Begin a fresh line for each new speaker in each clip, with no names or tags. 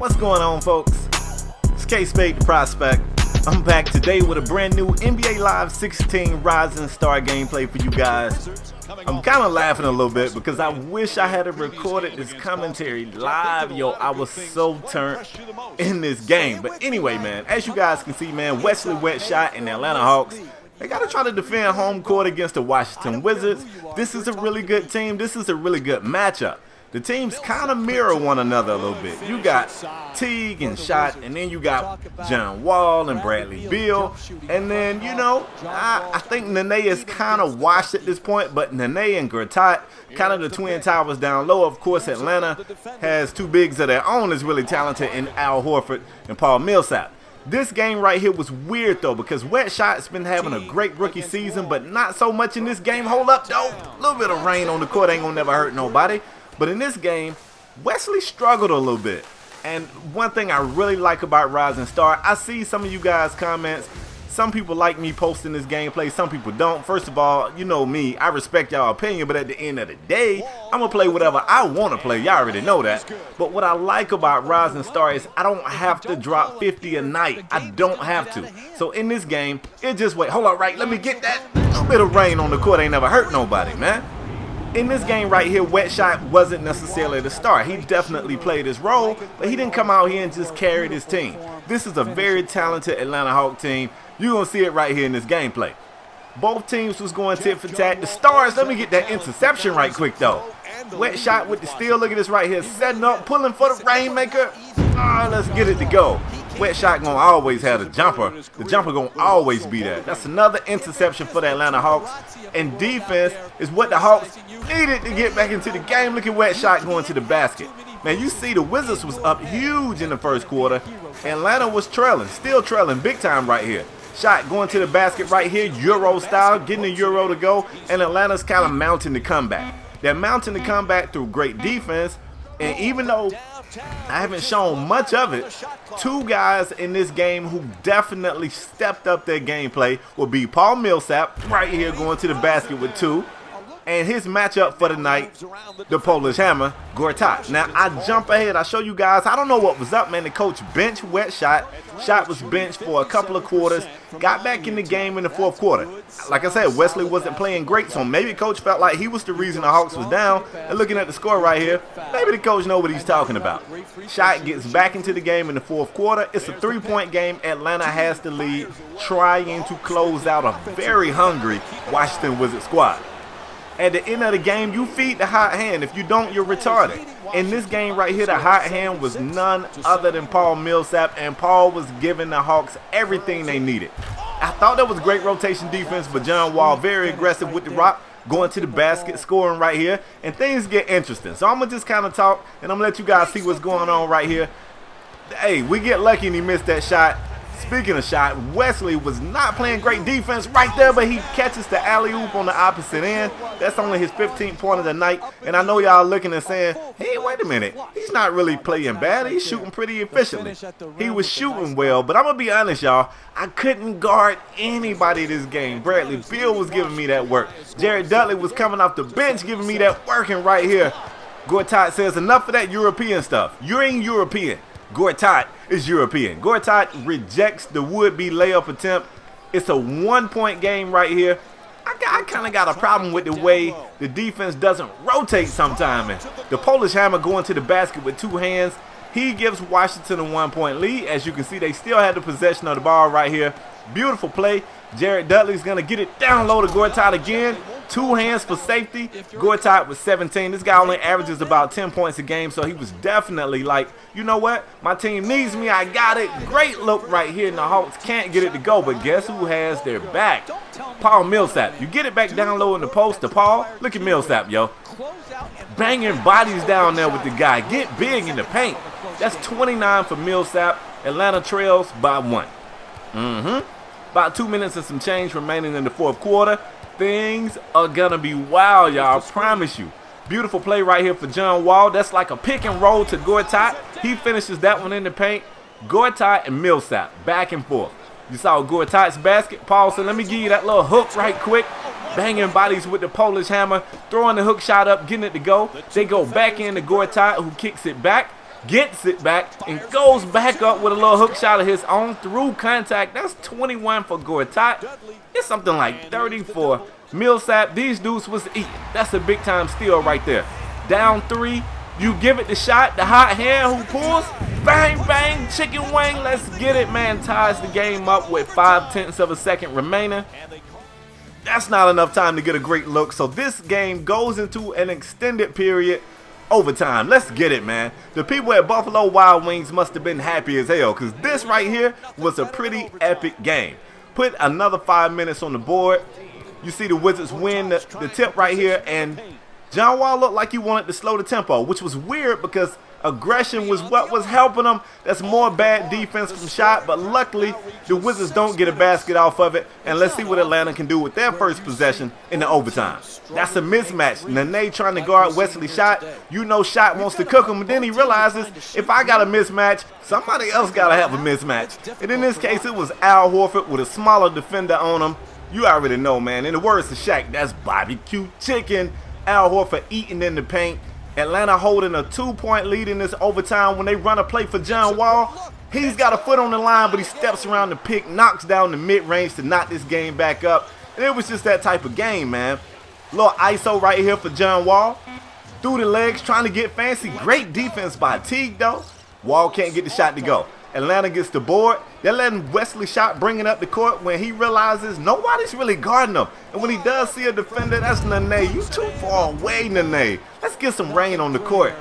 What's going on, folks? It's KspadeTheProspect. I'm back today with a brand new NBA Live 16 Rising Star gameplay for you guys. I'm kind of laughing a little bit because I wish I had recorded this commentary live. Yo, I was so turned in this game. But anyway, man, as you guys can see, man, Wesley Wet Shot and the Atlanta Hawks, they got to try to defend home court against the Washington Wizards. This is a really good team. This is a really good matchup. The teams kind of mirror one another a little bit. You got Teague and Shot, and then you got John Wall and Bradley Beal. And then, you know, I think Nene is kind of washed at this point, but Nene and Gortat, kind of the twin towers down low. Of course, Atlanta has two bigs of their own is really talented in Al Horford and Paul Millsap. This game right here was weird, though, because Wet Shot's been having a great rookie season, but not so much in this game. Hold up, though. A little bit of rain on the court ain't gonna never hurt nobody. But in this game, Wesley struggled a little bit. And one thing I really like about Rising Star, I see some of you guys' comments. Some people like me posting this gameplay, some people don't. First of all, you know me, I respect y'all opinion, but at the end of the day, I'm going to play whatever I want to play. Y'all already know that. But what I like about Rising Star is I don't have to drop 50 a night. I don't have to. So in this game, it just wait. Hold on, right? Let me get that. A little bit of rain on the court ain't never hurt nobody, man. In this game right here, Wet Shot wasn't necessarily the star. He definitely played his role, but he didn't come out here and just carry his team. This is a very talented Atlanta Hawk team. You're going to see it right here in this gameplay. Both teams was going tit for tat. The Stars, let me get that interception right quick, though. Wet Shot with the steal. Look at this right here. Setting up, pulling for the Rainmaker. Let's get it to go. Wet Shot gonna always have the jumper. The jumper gonna always be there. That's another interception for the Atlanta Hawks. And defense is what the Hawks needed to get back into the game. Look at Wet Shot going to the basket. Man, you see the Wizards was up huge in the first quarter. Atlanta was trailing, still trailing big time right here. Shot going to the basket right here, Euro style, getting the Euro to go. And Atlanta's kind of mounting the comeback. They're mounting the comeback through great defense. And even though I haven't shown much of it, two guys in this game who definitely stepped up their gameplay will be Paul Millsap, right here going to the basket with two, and his matchup for the night, the Polish Hammer, Gortat. Now, I jump ahead. I show you guys. I don't know what was up, man. The coach benched Wet Shot. Shot was benched for a couple of quarters. Got back in the game in the fourth quarter. Like I said, Wesley wasn't playing great, so maybe coach felt like he was the reason the Hawks was down. And looking at the score right here, maybe the coach know what he's talking about. Shot gets back into the game in the fourth quarter. It's a three-point game. Atlanta has the lead, trying to close out a very hungry Washington Wizards squad. At the end of the game, you feed the hot hand. If you don't, you're retarded. In this game right here, the hot hand was none other than Paul Millsap, and Paul was giving the Hawks everything they needed. I thought that was great rotation defense, but John Wall very aggressive with the rock, going to the basket, scoring right here, and things get interesting. So I'm going to just kind of talk, and I'm going to let you guys see what's going on right here. Hey, we get lucky and he missed that shot. Speaking of shot, Wesley was not playing great defense right there, but he catches the alley-oop on the opposite end. That's only his 15th point of the night. And I know y'all looking and saying, hey, wait a minute. He's not really playing bad. He's shooting pretty efficiently. He was shooting well, but I'm going to be honest, y'all. I couldn't guard anybody this game. Bradley Beal was giving me that work. Jared Dudley was coming off the bench giving me that working right here. Gortat says, enough of that European stuff. You ain't European. Gortat is European. Gortat rejects the would-be layup attempt. It's a one-point game right here. I kind of got a problem with the way the defense doesn't rotate sometime. And the Polish Hammer going to the basket with two hands. He gives Washington a one-point lead. As you can see, they still have the possession of the ball right here. Beautiful play. Jared Dudley's going to get it down low to Gortat again. Two hands for safety. Gortat with 17. This guy only averages about 10 points a game, so he was definitely like, you know what? My team needs me. I got it. Great look right here, and the Hawks can't get it to go, but guess who has their back? Paul Millsap. You get it back down low in the post to Paul. Look at Millsap, yo. Banging bodies down there with the guy. Get big in the paint. That's 29 for Millsap. Atlanta trails by one. About 2 minutes and some change remaining in the fourth quarter. Things are going to be wild, y'all. I promise you. Beautiful play right here for John Wall. That's like a pick and roll to Gortat. He finishes that one in the paint. Gortat and Millsap back and forth. You saw Gortat's basket. Paul said, let me give you that little hook right quick. Banging bodies with the Polish Hammer. Throwing the hook shot up, getting it to go. They go back into Gortat, who kicks it back. gets it back, and goes back up with a little hook shot of his own through contact. That's 21 for Gortat. It's something like 30 for Millsap. These dudes was eating. That's a big time steal right there. Down 3, you give it the shot, the hot hand who pulls, bang, bang, chicken wing, let's get it, man. Ties the game up with 0.5 of a second remaining. That's not enough time to get a great look, so this game goes into an extended period, overtime. Let's get it, man. The people at Buffalo Wild Wings must have been happy as hell, because this right here was a pretty epic game. Put another 5 minutes on the board. You see the Wizards win the tip right here, and John Wall looked like he wanted to slow the tempo, which was weird because aggression was what was helping them. That's more bad defense from shot, but luckily the Wizards don't get a basket off of it. And let's see what Atlanta can do with their first possession in the overtime. That's a mismatch. Nene trying to guard Wesley Shot. You know Shot wants to cook him, and then he realizes if I got a mismatch, somebody else got to have a mismatch. And in this case, it was Al Horford with a smaller defender on him. You already know, man. In the words of Shaq, that's barbecue chicken. Al Horford eating in the paint. Atlanta holding a 2-point lead in this overtime when they run a play for John Wall. He's got a foot on the line, but he steps around the pick, knocks down the mid-range to knock this game back up. And it was just that type of game, man. Little ISO right here for John Wall. Through the legs, trying to get fancy. Great defense by Teague, though. Wall can't get the shot to go. Atlanta gets the board. They're letting Wesley Shot bring it up the court when he realizes nobody's really guarding him. And when he does see a defender, that's Nene. You too far away, Nene. Let's get some rain on the court.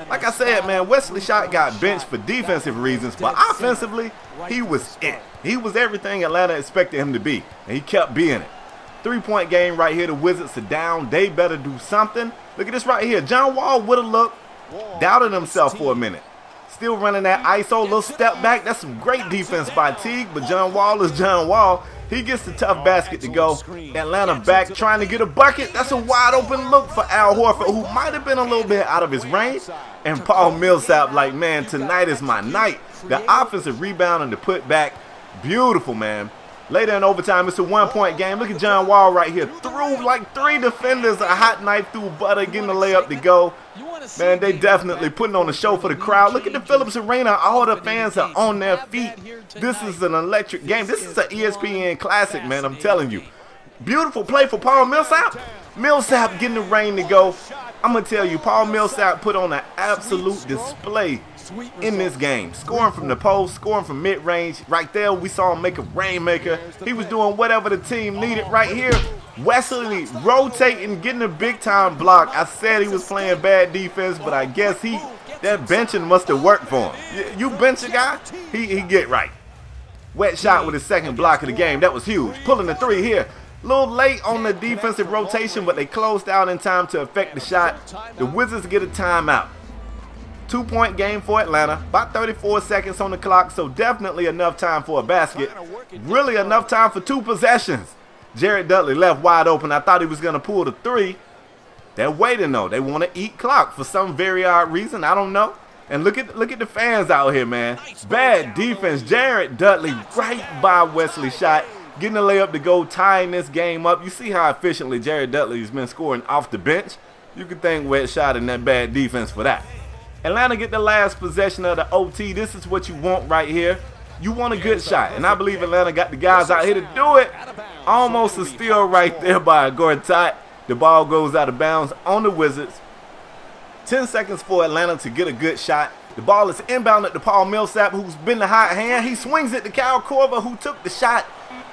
Like I said, man, Wesley Shot got benched for defensive reasons, but offensively, he was it. He was everything Atlanta expected him to be, and he kept being it. 3-point game right here. The Wizards are down. They better do something. Look at this right here. John Wall would have looked, doubted himself for a minute. Still running that ISO, little step back. That's some great defense by Teague, but John Wall is John Wall. He gets the tough basket to go. Atlanta back trying to get a bucket. That's a wide open look for Al Horford, who might have been a little bit out of his range. And Paul Millsap like, man, tonight is my night. The offensive rebound and the put back. Beautiful, man. Later in overtime, it's a 1-point game. Look at John Wall right here. Through like 3 defenders, a hot knife through butter, getting the layup to go. Man, they definitely putting on a show for the crowd. Look at the Phillips Arena. All the fans are on their feet. This is an electric game. This is an ESPN classic, man, I'm telling you. Beautiful play for Paul Millsap. Millsap getting the rain to go. I'm going to tell you, Paul Millsap put on an absolute display in this game. Scoring from the post, scoring from mid-range. Right there, we saw him make a rainmaker. He was doing whatever the team needed right here. Wesley rotating, getting a big-time block. I said he was playing bad defense, but I guess that benching must have worked for him. You bench a guy, he get right. Wet shot with his second block of the game. That was huge. Pulling the 3 here. A little late on the defensive rotation, but they closed out in time to affect the shot. The Wizards get a timeout. 2-point game for Atlanta. About 34 seconds on the clock, so definitely enough time for a basket. Really enough time for 2 possessions. Jared Dudley left wide open. I thought he was going to pull the 3. They're waiting, though. They want to eat clock for some very odd reason. I don't know. And look at the fans out here, man. Bad defense. Jared Dudley right by Wesley Shot. Getting a layup to go, tying this game up. You see how efficiently Jared Dudley has been scoring off the bench. You can thank Wet Shot and that bad defense for that. Atlanta get the last possession of the OT. This is what you want right here. You want a good shot, and I believe Atlanta got the guys out here to do it. Almost a steal right there by Gortat. The ball goes out of bounds on the Wizards. 10 seconds for Atlanta to get a good shot. The ball is inbounded to Paul Millsap, who's been the hot hand. He swings it to Kyle Korver, who took the shot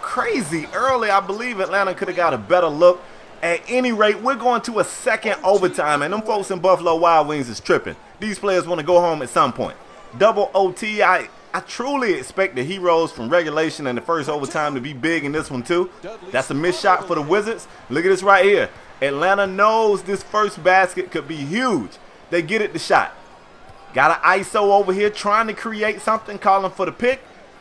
crazy early. I believe Atlanta could have got a better look. At any rate, we're going to a second overtime, and them folks in Buffalo Wild Wings is tripping. These players want to go home at some point. Double OT. I truly expect the Heroes from regulation and the first overtime to be big in this one too. That's a missed shot for the Wizards. Look at this right here. Atlanta knows this first basket could be huge. They get it the shot. Got an ISO over here trying to create something, calling for the pick.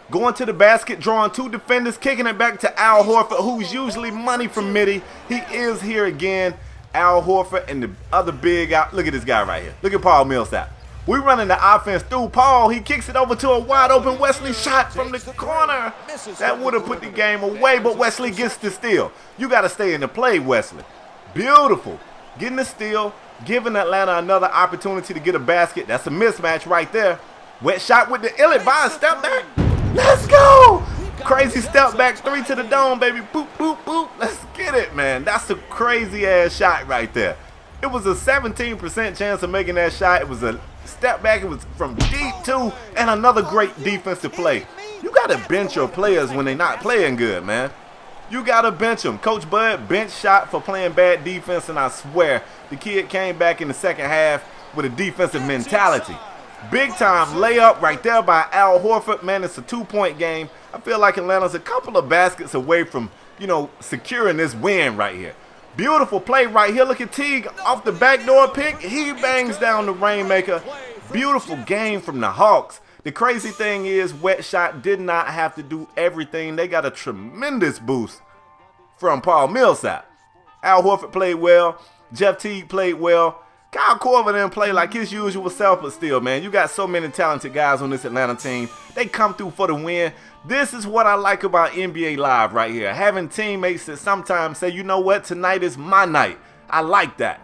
Going to the basket, drawing 2 defenders, kicking it back to Al Horford, who's usually money from midi. He is here again. Al Horford and the other big out. Look at this guy right here. Look at Paul Millsap. We're running the offense through Paul. He kicks it over to a wide open Wesley Shot from the corner. That would have put the game away, but Wesley gets the steal. You got to stay in the play, Wesley. Beautiful. Getting the steal. giving Atlanta another opportunity to get a basket. That's a mismatch right there. Wet shot with the ill-advised step back. Let's go! Crazy step back, 3 to the dome, baby. Boop, boop, boop. Let's get it, man. That's a crazy-ass shot right there. It was a 17% chance of making that shot. It was a step back. It was from deep, too, and another great defensive play. You got to bench your players when they're not playing good, man. You got to bench them. Coach Bud bench shot for playing bad defense, and I swear the kid came back in the second half with a defensive mentality. Big time layup right there by Al Horford. Man, it's a 2-point game. I feel like Atlanta's a couple of baskets away from, securing this win right here. Beautiful play right here. Look at Teague off the backdoor pick. He bangs down the rainmaker. Beautiful game from the Hawks. The crazy thing is, Wet Shot did not have to do everything. They got a tremendous boost from Paul Millsap. Al Horford played well. Jeff Teague played well. Kyle Korver didn't play like his usual self, but still, man, you got so many talented guys on this Atlanta team. They come through for the win. This is what I like about NBA Live right here. Having teammates that sometimes say, you know what, tonight is my night. I like that.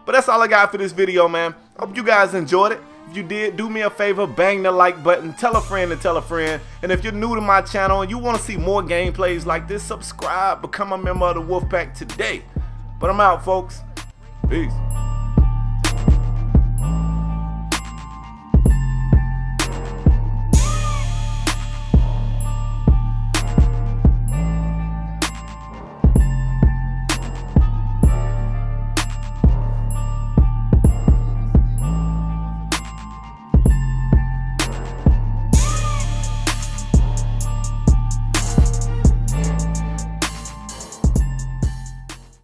But that's all I got for this video, man. Hope you guys enjoyed it. If you did, do me a favor, bang the like button, tell a friend to tell a friend. And if you're new to my channel and you want to see more gameplays like this, subscribe, become a member of the Wolfpack today. But I'm out, folks. Peace.